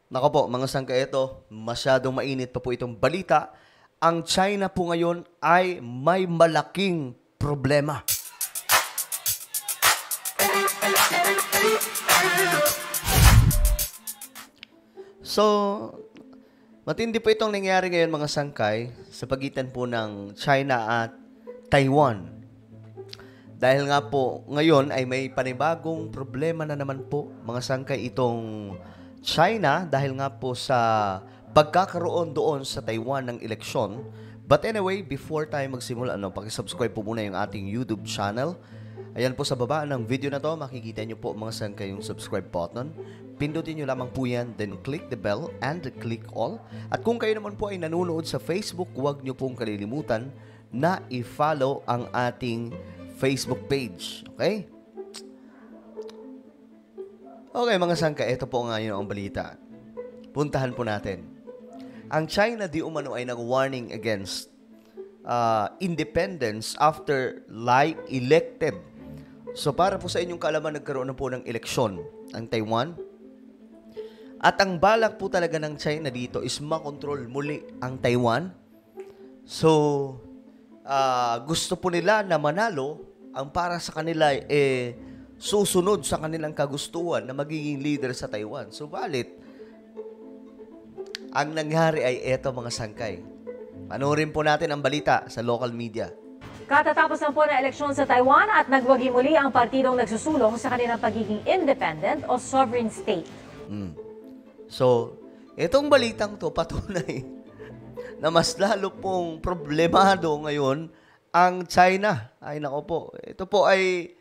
Nako po, mga sangka ito, masyadong mainit pa po itong balita. Ang China po ngayon ay may malaking problema. So, matindi po itong nangyari ngayon mga sangkay sa pagitan po ng China at Taiwan. Dahil nga po ngayon ay may panibagong problema na naman po mga sangkay itong China dahil nga po sa pagkakaroon doon sa Taiwan ng eleksyon. But anyway, before tayo magsimula, pakisubscribe po muna yung ating YouTube channel. Ayan po sa baba ng video na to, makikita nyo po mga sangkay yung subscribe button. Pindutin nyo lamang po yan, then click the bell and click all. At kung kayo naman po ay nanonood sa Facebook, huwag nyo pong kalilimutan na i-follow ang ating Facebook page. Okay? Okay mga sangka, ito po ngayon ang balita. Puntahan po natin. Ang China di umano ay nag-warning against independence after Lai elected. So para po sa inyong kaalaman, nagkaroon na po ng eleksyon ang Taiwan. At ang balak po talaga ng China dito is makontrol muli ang Taiwan. So gusto po nila na manalo ang para sa kanila susunod sa kanilang kagustuhan na magiging leader sa Taiwan. Subalit, ang nangyari ay eto mga sangkay. Panoorin po natin ang balita sa local media. Katatapos na po na eleksyon sa Taiwan at nagwagi muli ang partidong nagsusulong sa kanilang pagiging independent o sovereign state. So, itong balitang to patunay na mas lalo pong problemado ngayon ang China. Ay nako po, ito po ay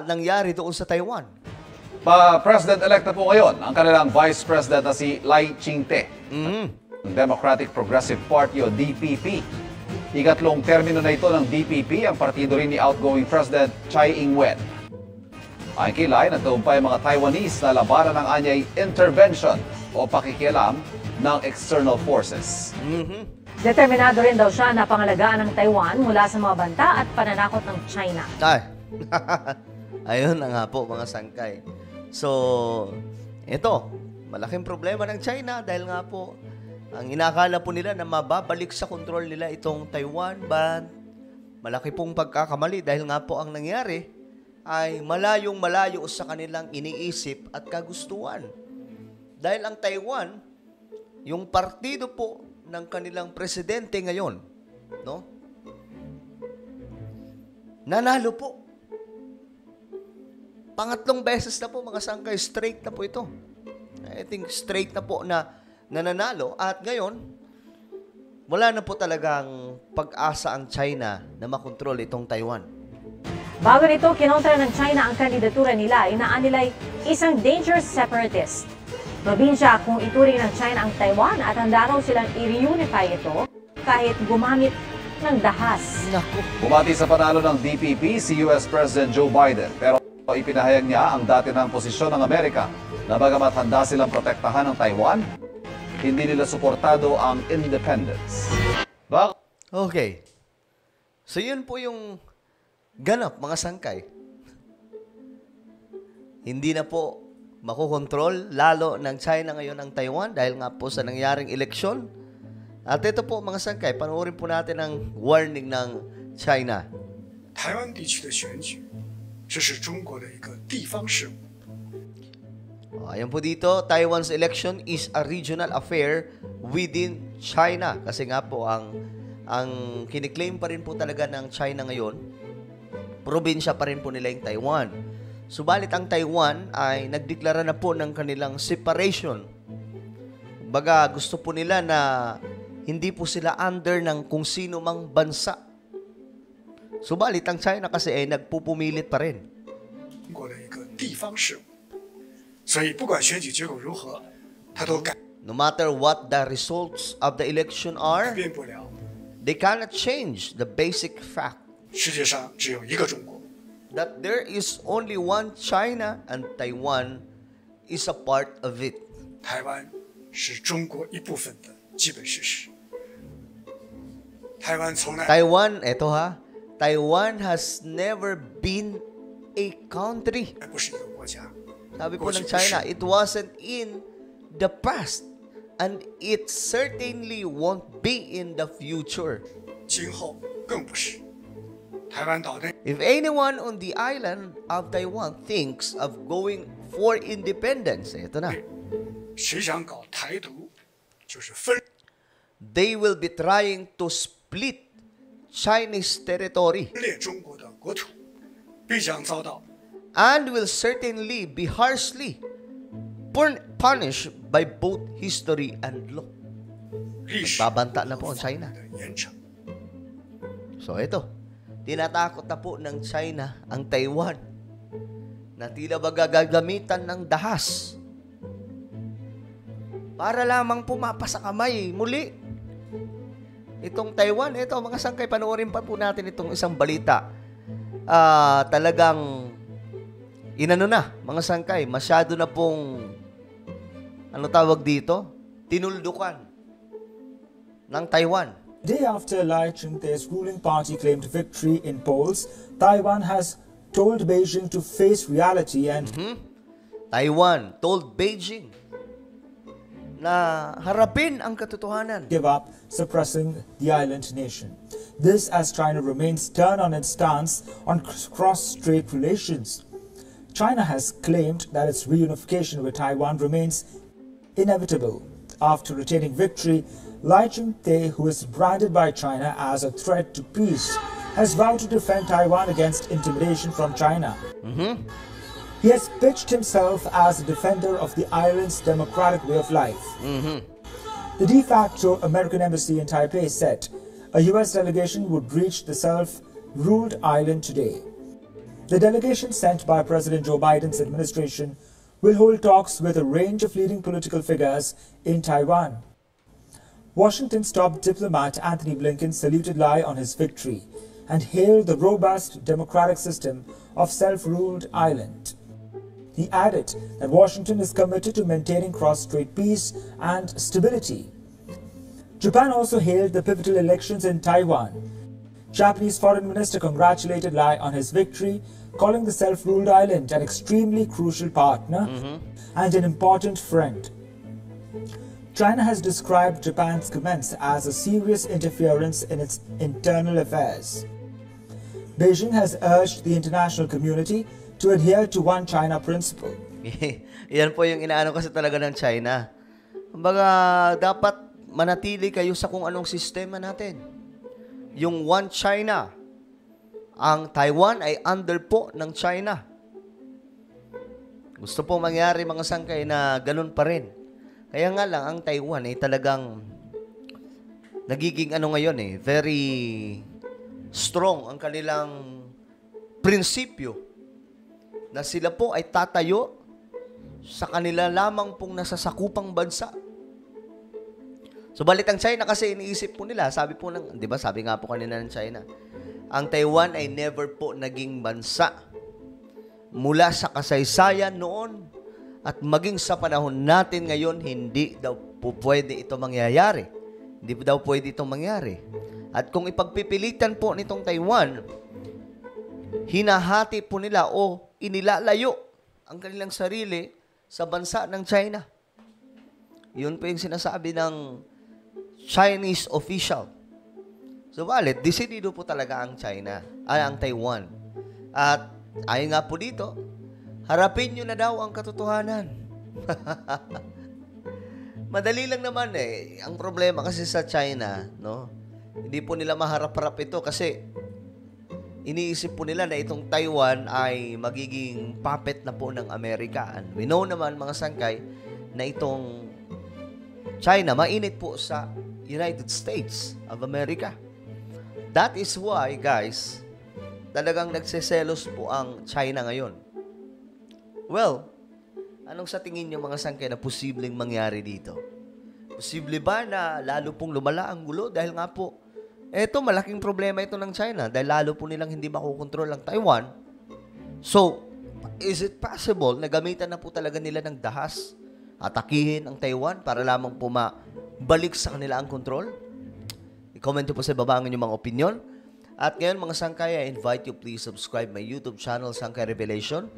nangyari doon sa Taiwan. Pa-President-elect na po ngayon ang kanilang Vice President na si Lai Ching-te. Democratic Progressive Party o DPP. Ikatlong termino na ito ng DPP, ang partido rin ni outgoing President Tsai Ing-wen. Ayon kay Lai, nagtagumpay ang mga Taiwanese na labanan ng anyay intervention o pakikialam ng external forces. Determinado rin daw siya na pangalagaan ng Taiwan mula sa mga banta at pananakot ng China. Ayun na nga po mga sangkay. So, ito, malaking problema ng China dahil nga po, ang inakala po nila na mababalik sa kontrol nila itong Taiwan, but malaki pong pagkakamali dahil nga po ang nangyari ay malayong malayo sa kanilang iniisip at kagustuhan. Dahil ang Taiwan, yung partido po ng kanilang presidente ngayon, no? Nanalo po. Pangatlong beses na po mga sangkay, straight na po ito. I think straight na po na nananalo at ngayon, wala na po talagang pag-asa ang China na makontrol itong Taiwan. Bago nito, kinontra ng China ang kandidatura nila, inaan nila'y isang dangerous separatist. Probinsya kung ituring ng China ang Taiwan at handa raw silang i-reunify ito kahit gumamit ng dahas. Naku. Bumati sa panalo ng DPP si US President Joe Biden, pero ipinahayag niya ang dati ng posisyon ng Amerika na bagamat handa silang protektahan ng Taiwan, hindi nila suportado ang independence. Okay. So yun po yung ganap mga sangkay. Hindi na po makokontrol lalo ng China ngayon ang Taiwan dahil nga po sa nangyaring eleksyon. At ito po mga sangkay, panoorin po natin ang warning ng China. 台湾地区的选举，这是中国的一个地方事务。 Ayan po dito, Taiwan's election is a regional affair within China. Kasi nga po, ang kiniklaim pa rin po talaga ng China ngayon, probinsya pa rin po nila yung Taiwan. Subalit ang Taiwan ay nagdeklara na po ng kanilang separation. Baga gusto po nila na hindi po sila under ng kung sino mang bansa. Subalit ang China kasi ay nagpupumilit pa rin. 中国的一个地方事务，所以不管选举结果如何，他都改 No matter what the results of the election are, 变不了。 they cannot change the basic fact 世界上只有一个中国， that there is only one China and Taiwan is a part of it. 台湾是中国一部分的基本事实。台湾从来 Taiwan, eto ha, Taiwan has never been a country. 不是一个国家， Sabi po ng China, it wasn't in the past, and it certainly won't be in the future. 今后更不是。台湾岛内 If anyone on the island of Taiwan thinks of going for independence, ito na, 谁想搞台独，就是分 they will be trying to split Chinese territory 裂中国的国土，必将遭到 and will certainly be harshly punished by both history and law. 历史 Babanta na po ang 和法律 China. 的严惩。 So ito, tinatakot na po ng China ang Taiwan na tila ba gagamitan ng dahas para lamang pumapa sa kamay muli. Itong Taiwan, ito mga sangkay, panoorin pa po natin itong isang balita. Talagang inano na, mga sangkay, masyado na pong ano tawag dito? Tinuldukan ng Taiwan. Day after Lai Ching-te's ruling party claimed victory in polls, Taiwan has told Beijing to face reality and Taiwan told Beijing na harapin ang katotohanan. give up suppressing the island nation. This as China remains stern on its stance on cross-strait relations. China has claimed that its reunification with Taiwan remains inevitable. After retaining victory, Lai Ching-te, who is branded by China as a threat to peace, has vowed to defend Taiwan against intimidation from China. He has pitched himself as a defender of the island's democratic way of life. The de facto American embassy in Taipei said a U.S. delegation would reach the self-ruled island today. The delegation sent by President Joe Biden's administration will hold talks with a range of leading political figures in Taiwan. Washington's top diplomat Anthony Blinken saluted Lai on his victory and hailed the robust democratic system of self-ruled island. He added that Washington is committed to maintaining cross-strait peace and stability. Japan also hailed the pivotal elections in Taiwan. Japanese Foreign Minister congratulated Lai on his victory, calling the self-ruled island an extremely crucial partner and an important friend. China has described Japan's comments as a serious interference in its internal affairs. Beijing has urged the international community to adhere to One China principle. Yan po yung inaano kasi talaga ng China. Kumbaga, dapat manatili kayo sa kung anong sistema natin. Yung One China. Ang Taiwan ay under po ng China. Gusto po mangyari mga sangkay na ganun pa rin. Kaya nga lang, ang Taiwan ay talagang nagiging ano ngayon very strong ang kanilang prinsipyo na sila po ay tatayo sa kanila lamang pong nasasakupang bansa. Subalit ang China kasi iniisip po nila, sabi po ng, di ba, sabi nga po kanina ng China, ang Taiwan ay never po naging bansa mula sa kasaysayan noon at maging sa panahon natin ngayon, hindi daw po pwede ito mangyayari. Hindi po daw pwede itong mangyari. At kung ipagpipilitan po nitong Taiwan, hinahati po nila o inilalayo ang kanilang sarili sa bansa ng China. Yun po yung sinasabi ng Chinese official. So, balit, desidido po talaga ang China, ang Taiwan. At ayon nga po dito, harapin nyo na daw ang katotohanan. Madali lang naman Ang problema kasi sa China, no? Hindi po nila maharap-harap ito kasi iniisip po nila na itong Taiwan ay magiging puppet na po ng Amerika. And we know naman mga sangkay na itong China mainit po sa United States of America. That is why, guys, talagang nagseselos po ang China ngayon. Well, anong sa tingin niyo mga sangkay na posibleng mangyari dito? Posible ba na lalo pong lumala ang gulo? Dahil nga po, eto malaking problema ito ng China dahil lalo po nilang hindi makukontrol ang Taiwan. So, is it possible na gamitan na po talaga nila ng dahas, atakihin ang Taiwan para lamang po mabalik sa kanila ang control? I-comment po sa baba ang inyong mga opinion. At ngayon mga sangkay, I invite you please subscribe my YouTube channel, Sangkay Revelation.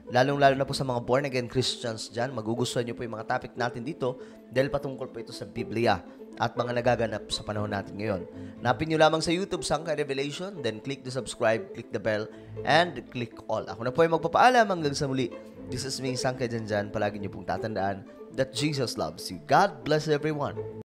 lalong-lalo na po sa mga born-again Christians dyan. Magugustuhan nyo po yung mga topic natin dito dahil patungkol po ito sa Biblia at mga nagaganap sa panahon natin ngayon. Napin nyo lamang sa YouTube, Sangkay Revelation, then click the subscribe, click the bell, and click all. Ako na po yung magpapaalam hanggang sa muli. This is me, Sangkay Janjan. Palagi nyo pong tatandaan that Jesus loves you. God bless everyone.